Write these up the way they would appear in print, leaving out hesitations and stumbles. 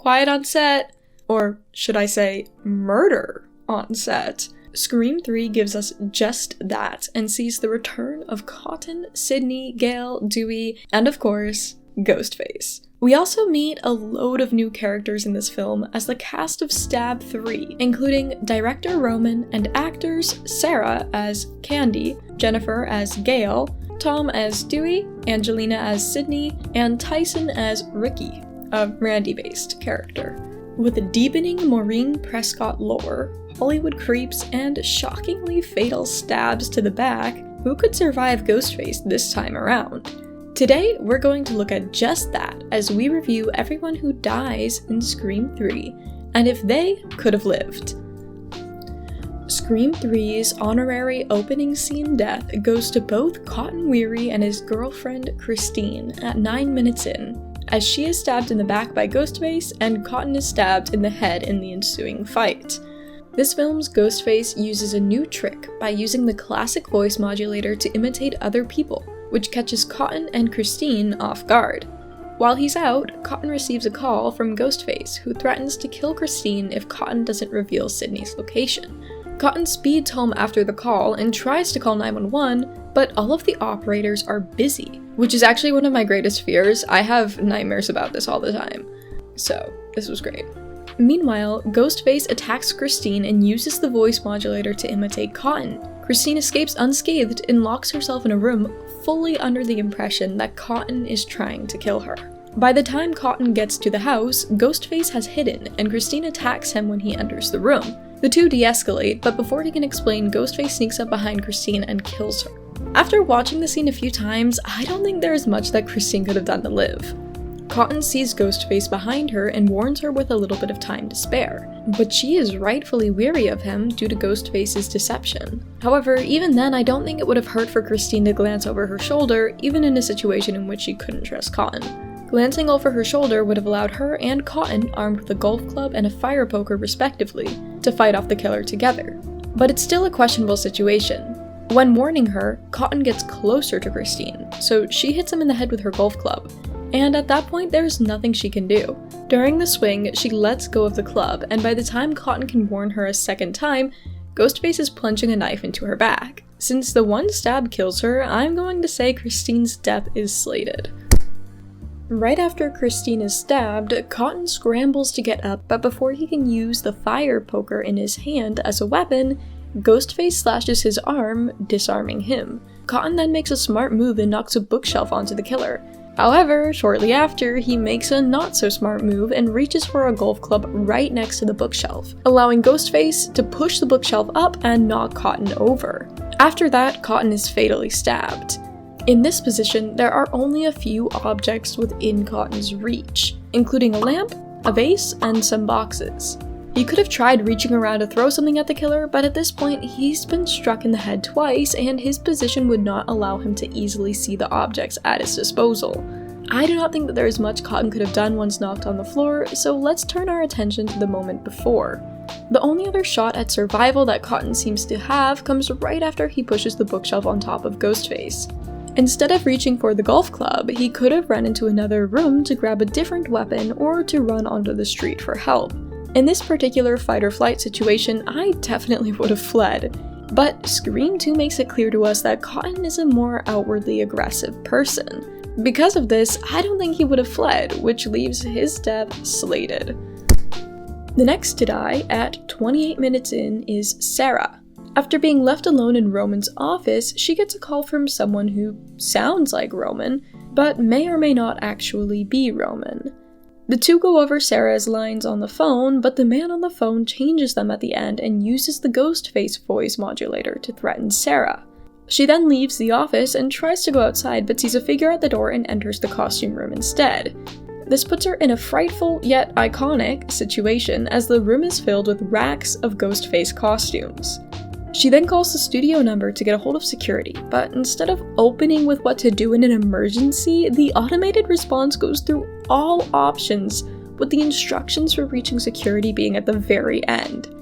quiet on set, or should I say murder on set. Scream 3 gives us just that and sees the return of Cotton, Sidney, Gale, Dewey, and of course, Ghostface. We also meet a load of new characters in this film as the cast of Stab 3, including director Roman and actors Sarah as Candy, Jennifer as Gale, Tom as Dewey, Angelina as Sidney, and Tyson as Ricky, a Randy-based character. With a deepening Maureen Prescott lore, Hollywood creeps, and shockingly fatal stabs to the back, who could survive Ghostface this time around? Today, we're going to look at just that as we review everyone who dies in Scream 3, and if they could have lived. Scream 3's honorary opening scene death goes to both Cotton Weary and his girlfriend Christine at 9 minutes in, as she is stabbed in the back by Ghostface and Cotton is stabbed in the head in the ensuing fight. This film's Ghostface uses a new trick by using the classic voice modulator to imitate other people, which catches Cotton and Christine off guard. While he's out, Cotton receives a call from Ghostface, who threatens to kill Christine if Cotton doesn't reveal Sidney's location. Cotton speeds home after the call and tries to call 911, but all of the operators are busy, which is actually one of my greatest fears. I have nightmares about this all the time. So, this was great. Meanwhile, Ghostface attacks Christine and uses the voice modulator to imitate Cotton. Christine escapes unscathed and locks herself in a room fully under the impression that Cotton is trying to kill her. By the time Cotton gets to the house, Ghostface has hidden, and Christine attacks him when he enters the room. The two de-escalate, but before he can explain, Ghostface sneaks up behind Christine and kills her. After watching the scene a few times, I don't think there is much that Christine could have done to live. Cotton sees Ghostface behind her and warns her with a little bit of time to spare, but she is rightfully weary of him due to Ghostface's deception. However, even then, I don't think it would have hurt for Christine to glance over her shoulder, even in a situation in which she couldn't trust Cotton. Glancing over her shoulder would have allowed her and Cotton, armed with a golf club and a fire poker respectively, to fight off the killer together. But it's still a questionable situation. When warning her, Cotton gets closer to Christine, so she hits him in the head with her golf club. And at that point, there's nothing she can do. During the swing, she lets go of the club, and by the time Cotton can warn her a second time, Ghostface is plunging a knife into her back. Since the one stab kills her, I'm going to say Christine's death is slated. Right after Christine is stabbed, Cotton scrambles to get up, but before he can use the fire poker in his hand as a weapon, Ghostface slashes his arm, disarming him. Cotton then makes a smart move and knocks a bookshelf onto the killer. However, shortly after, he makes a not-so-smart move and reaches for a golf club right next to the bookshelf, allowing Ghostface to push the bookshelf up and knock Cotton over. After that, Cotton is fatally stabbed. In this position, there are only a few objects within Cotton's reach, including a lamp, a vase, and some boxes. He could have tried reaching around to throw something at the killer, but at this point, he's been struck in the head twice, and his position would not allow him to easily see the objects at his disposal. I do not think that there is much Cotton could have done once knocked on the floor, so let's turn our attention to the moment before. The only other shot at survival that Cotton seems to have comes right after he pushes the bookshelf on top of Ghostface. Instead of reaching for the golf club, he could have run into another room to grab a different weapon or to run onto the street for help. In this particular fight-or-flight situation, I definitely would have fled. But Scream 2 makes it clear to us that Cotton is a more outwardly aggressive person. Because of this, I don't think he would have fled, which leaves his death slated. The next to die, at 28 minutes in, is Sarah. After being left alone in Roman's office, she gets a call from someone who sounds like Roman, but may or may not actually be Roman. The two go over Sarah's lines on the phone, but the man on the phone changes them at the end and uses the Ghostface voice modulator to threaten Sarah. She then leaves the office and tries to go outside, but sees a figure at the door and enters the costume room instead. This puts her in a frightful yet iconic situation as the room is filled with racks of Ghostface costumes. She then calls the studio number to get a hold of security, but instead of opening with what to do in an emergency, the automated response goes through all options, with the instructions for reaching security being at the very end.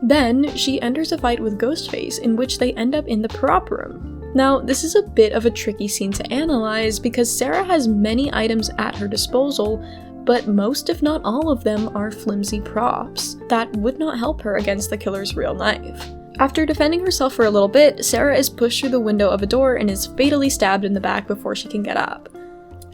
Then, she enters a fight with Ghostface, in which they end up in the prop room. Now, this is a bit of a tricky scene to analyze because Sarah has many items at her disposal, but most if not all of them are flimsy props that would not help her against the killer's real knife. After defending herself for a little bit, Sarah is pushed through the window of a door and is fatally stabbed in the back before she can get up.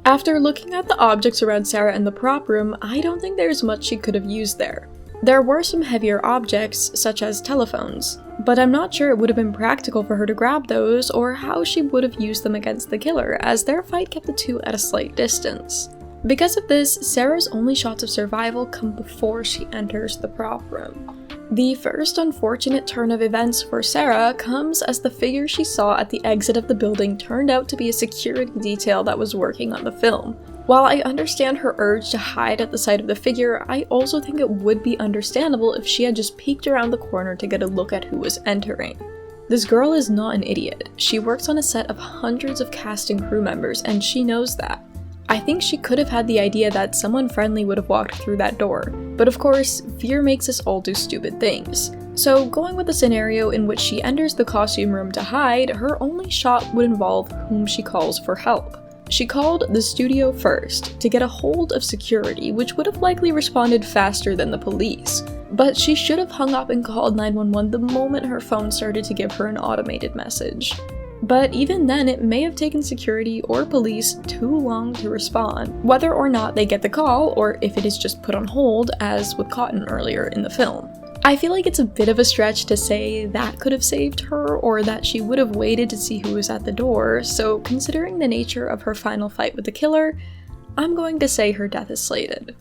After looking at the objects around Sarah in the prop room, I don't think there's much she could have used there. There were some heavier objects, such as telephones, but I'm not sure it would have been practical for her to grab those or how she would have used them against the killer, as their fight kept the two at a slight distance. Because of this, Sarah's only shots of survival come before she enters the prop room. The first unfortunate turn of events for Sarah comes as the figure she saw at the exit of the building turned out to be a security detail that was working on the film. While I understand her urge to hide at the sight of the figure, I also think it would be understandable if she had just peeked around the corner to get a look at who was entering. This girl is not an idiot. She works on a set of hundreds of cast and crew members, and she knows that. I think she could have had the idea that someone friendly would have walked through that door, but of course, fear makes us all do stupid things. So going with the scenario in which she enters the costume room to hide, her only shot would involve whom she calls for help. She called the studio first to get a hold of security, which would have likely responded faster than the police. But she should have hung up and called 911 the moment her phone started to give her an automated message. But even then, it may have taken security or police too long to respond, whether or not they get the call or if it is just put on hold, as with Cotton earlier in the film. I feel like it's a bit of a stretch to say that could have saved her or that she would have waited to see who was at the door, so considering the nature of her final fight with the killer, I'm going to say her death is slated.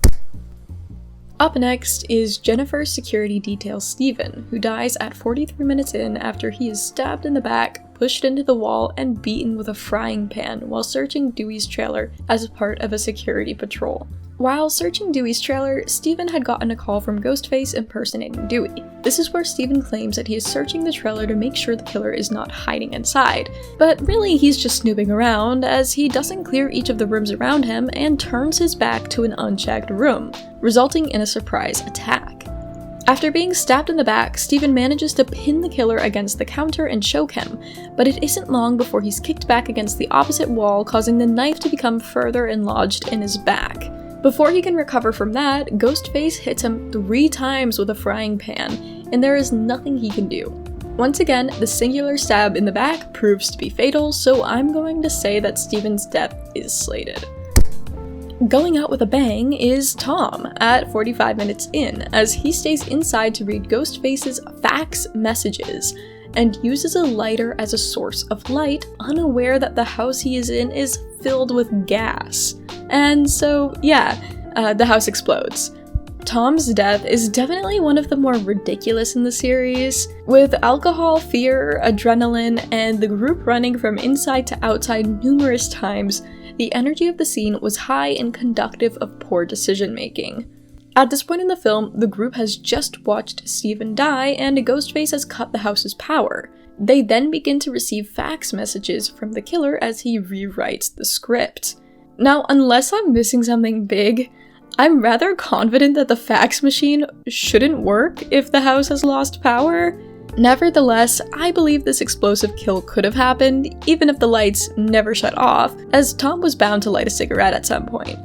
Up next is Jennifer's security detail Steven, who dies at 43 minutes in after he is stabbed in the back, pushed into the wall, and beaten with a frying pan while searching Dewey's trailer as part of a security patrol. While searching Dewey's trailer, Steven had gotten a call from Ghostface impersonating Dewey. This is where Steven claims that he is searching the trailer to make sure the killer is not hiding inside, but really he's just snooping around as he doesn't clear each of the rooms around him and turns his back to an unchecked room, resulting in a surprise attack. After being stabbed in the back, Steven manages to pin the killer against the counter and choke him, but it isn't long before he's kicked back against the opposite wall, causing the knife to become further enlodged in his back. Before he can recover from that, Ghostface hits him 3 times with a frying pan, and there is nothing he can do. Once again, the singular stab in the back proves to be fatal, so I'm going to say that Steven's death is slated. Going out with a bang is Tom at 45 minutes in, as he stays inside to read Ghostface's fax messages and uses a lighter as a source of light, unaware that the house he is in is filled with gas. And so, yeah, the house explodes. Tom's death is definitely one of the more ridiculous in the series. With alcohol, fear, adrenaline, and the group running from inside to outside numerous times, the energy of the scene was high and conductive of poor decision-making. At this point in the film, the group has just watched Steven die and Ghostface has cut the house's power. They then begin to receive fax messages from the killer as he rewrites the script. Now, unless I'm missing something big, I'm rather confident that the fax machine shouldn't work if the house has lost power. Nevertheless, I believe this explosive kill could have happened, even if the lights never shut off, as Tom was bound to light a cigarette at some point.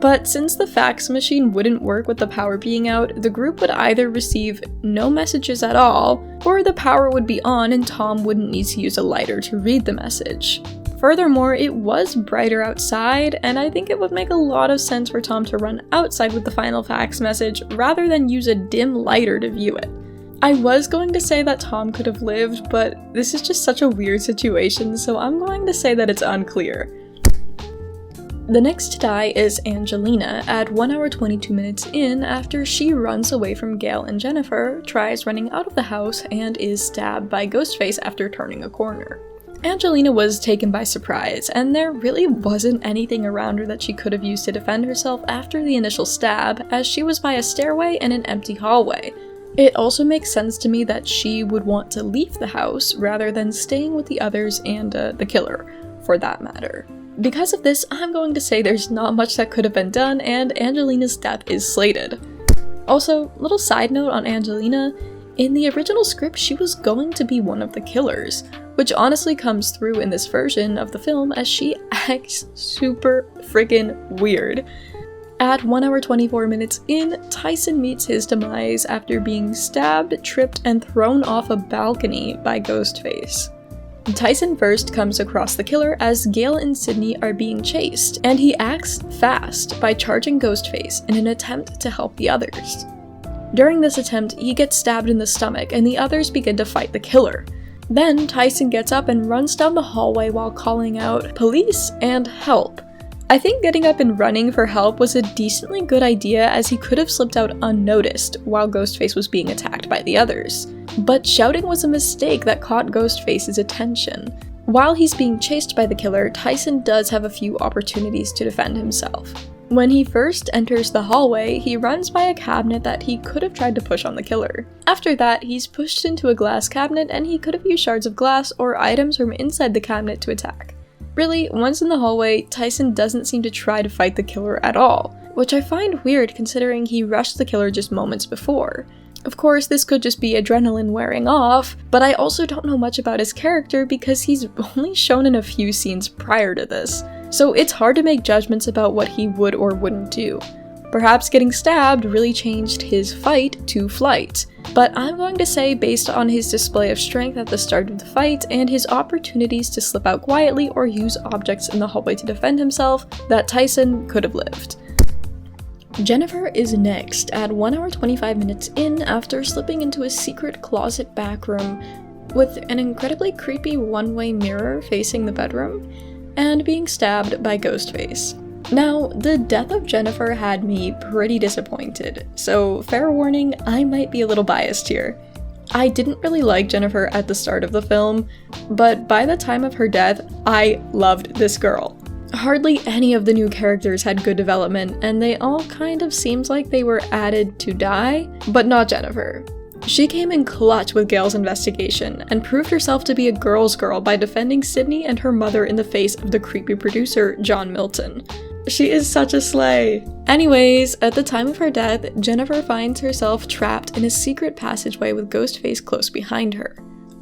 But since the fax machine wouldn't work with the power being out, the group would either receive no messages at all, or the power would be on and Tom wouldn't need to use a lighter to read the message. Furthermore, it was brighter outside, and I think it would make a lot of sense for Tom to run outside with the final fax message rather than use a dim lighter to view it. I was going to say that Tom could have lived, but this is just such a weird situation, so I'm going to say that it's unclear. The next to die is Angelina at 1 hour 22 minutes in after she runs away from Gale and Jennifer, tries running out of the house, and is stabbed by Ghostface after turning a corner. Angelina was taken by surprise, and there really wasn't anything around her that she could have used to defend herself after the initial stab, as she was by a stairway and an empty hallway. It also makes sense to me that she would want to leave the house rather than staying with the others and the killer, for that matter. Because of this, I'm going to say there's not much that could have been done, and Angelina's death is slated. Also, little side note on Angelina, in the original script she was going to be one of the killers, which honestly comes through in this version of the film as she acts super freaking weird. At 1 hour 24 minutes in, Tyson meets his demise after being stabbed, tripped, and thrown off a balcony by Ghostface. Tyson first comes across the killer as Gale and Sidney are being chased, and he acts fast by charging Ghostface in an attempt to help the others. During this attempt, he gets stabbed in the stomach, and the others begin to fight the killer. Then, Tyson gets up and runs down the hallway while calling out, "Police!" and "Help!" I think getting up and running for help was a decently good idea, as he could have slipped out unnoticed while Ghostface was being attacked by the others. But shouting was a mistake that caught Ghostface's attention. While he's being chased by the killer, Tyson does have a few opportunities to defend himself. When he first enters the hallway, he runs by a cabinet that he could have tried to push on the killer. After that, he's pushed into a glass cabinet, and he could have used shards of glass or items from inside the cabinet to attack. Really, once in the hallway, Tyson doesn't seem to try to fight the killer at all, which I find weird considering he rushed the killer just moments before. Of course, this could just be adrenaline wearing off, but I also don't know much about his character because he's only shown in a few scenes prior to this, so it's hard to make judgments about what he would or wouldn't do. Perhaps getting stabbed really changed his fight to flight, but I'm going to say, based on his display of strength at the start of the fight and his opportunities to slip out quietly or use objects in the hallway to defend himself, that Tyson could have lived. Jennifer is next at 1 hour 25 minutes in after slipping into a secret closet back room with an incredibly creepy one-way mirror facing the bedroom and being stabbed by Ghostface. Now, the death of Jennifer had me pretty disappointed, so fair warning, I might be a little biased here. I didn't really like Jennifer at the start of the film, but by the time of her death, I loved this girl. Hardly any of the new characters had good development, and they all kind of seemed like they were added to die, but not Jennifer. She came in clutch with Gale's investigation, and proved herself to be a girl's girl by defending Sidney and her mother in the face of the creepy producer, John Milton. She is such a slay. Anyways, at the time of her death, Jennifer finds herself trapped in a secret passageway with Ghostface close behind her.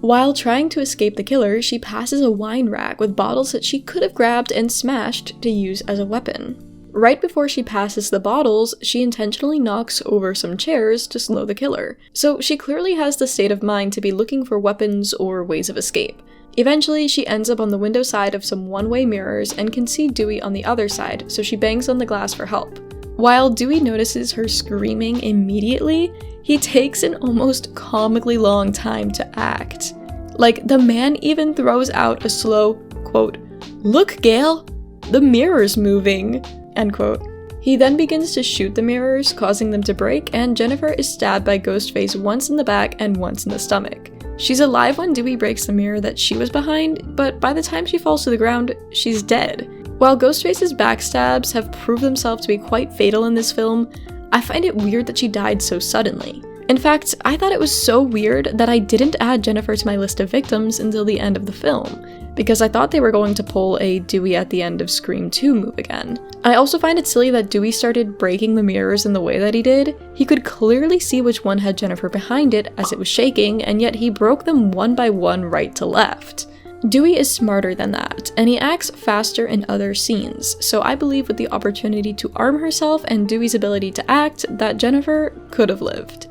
While trying to escape the killer, she passes a wine rack with bottles that she could have grabbed and smashed to use as a weapon. Right before she passes the bottles, she intentionally knocks over some chairs to slow the killer, so she clearly has the state of mind to be looking for weapons or ways of escape. Eventually, she ends up on the window side of some one-way mirrors and can see Dewey on the other side, so she bangs on the glass for help. While Dewey notices her screaming immediately, he takes an almost comically long time to act. Like, the man even throws out a slow, quote, "Look, Gale! The mirror's moving!" End quote. He then begins to shoot the mirrors, causing them to break, and Jennifer is stabbed by Ghostface once in the back and once in the stomach. She's alive when Dewey breaks the mirror that she was behind, but by the time she falls to the ground, she's dead. While Ghostface's backstabs have proved themselves to be quite fatal in this film, I find it weird that she died so suddenly. In fact, I thought it was so weird that I didn't add Jennifer to my list of victims until the end of the film, because I thought they were going to pull a Dewey at the end of Scream 2 move again. I also find it silly that Dewey started breaking the mirrors in the way that he did. He could clearly see which one had Jennifer behind it as it was shaking, and yet he broke them one by one right to left. Dewey is smarter than that, and he acts faster in other scenes, so I believe with the opportunity to arm herself and Dewey's ability to act, that Jennifer could have lived.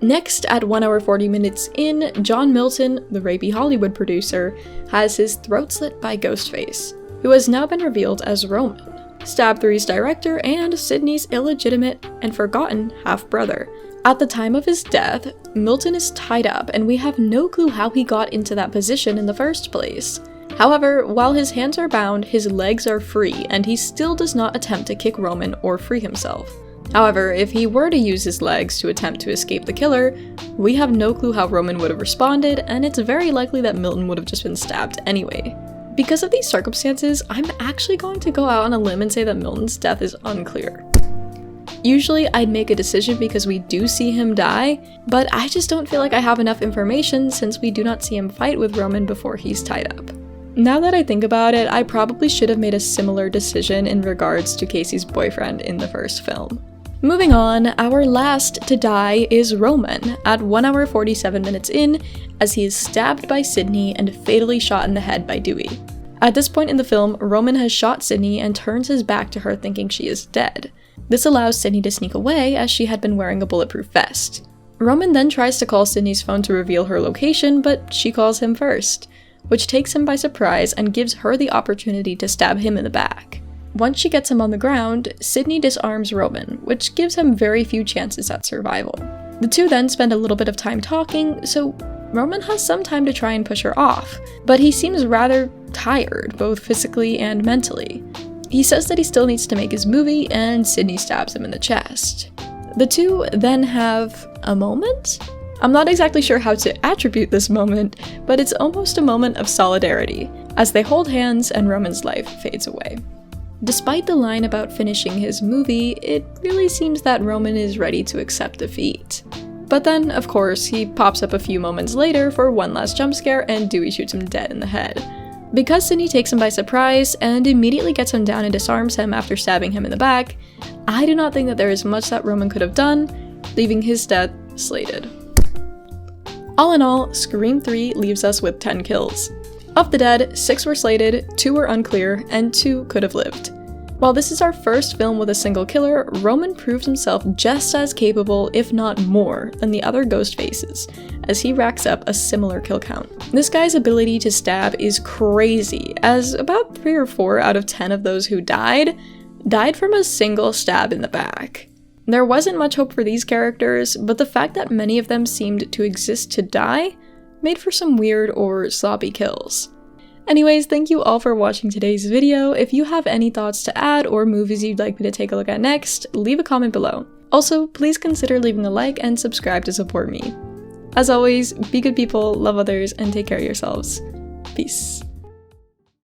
Next, at 1 hour 40 minutes in, John Milton, the rapey Hollywood producer, has his throat slit by Ghostface, who has now been revealed as Roman, Stab 3's director and Sidney's illegitimate and forgotten half-brother. At the time of his death, Milton is tied up, and we have no clue how he got into that position in the first place. However, while his hands are bound, his legs are free, and he still does not attempt to kick Roman or free himself. However, if he were to use his legs to attempt to escape the killer, we have no clue how Roman would have responded, and it's very likely that Milton would have just been stabbed anyway. Because of these circumstances, I'm actually going to go out on a limb and say that Milton's death is unclear. Usually I'd make a decision because we do see him die, but I just don't feel like I have enough information since we do not see him fight with Roman before he's tied up. Now that I think about it, I probably should have made a similar decision in regards to Casey's boyfriend in the first film. Moving on, our last to die is Roman, at 1 hour 47 minutes in, as he is stabbed by Sidney and fatally shot in the head by Dewey. At this point in the film, Roman has shot Sidney and turns his back to her thinking she is dead. This allows Sidney to sneak away as she had been wearing a bulletproof vest. Roman then tries to call Sidney's phone to reveal her location, but she calls him first, which takes him by surprise and gives her the opportunity to stab him in the back. Once she gets him on the ground, Sidney disarms Roman, which gives him very few chances at survival. The two then spend a little bit of time talking, so Roman has some time to try and push her off, but he seems rather tired, both physically and mentally. He says that he still needs to make his movie, and Sidney stabs him in the chest. The two then have a moment? I'm not exactly sure how to attribute this moment, but it's almost a moment of solidarity, as they hold hands and Roman's life fades away. Despite the line about finishing his movie, it really seems that Roman is ready to accept defeat. But then, of course, he pops up a few moments later for one last jump scare and Dewey shoots him dead in the head. Because Sidney takes him by surprise and immediately gets him down and disarms him after stabbing him in the back, I do not think that there is much that Roman could have done, leaving his death slated. All in all, Scream 3 leaves us with 10 kills. Of the dead, 6 were slated, 2 were unclear, and 2 could have lived. While this is our first film with a single killer, Roman proved himself just as capable, if not more, than the other ghost faces, as he racks up a similar kill count. This guy's ability to stab is crazy, as about 3 or 4 out of 10 of those who died from a single stab in the back. There wasn't much hope for these characters, but the fact that many of them seemed to exist to die made for some weird or sloppy kills. Anyways, thank you all for watching today's video. If you have any thoughts to add or movies you'd like me to take a look at next, leave a comment below. Also, please consider leaving a like and subscribe to support me. As always, be good people, love others, and take care of yourselves. Peace.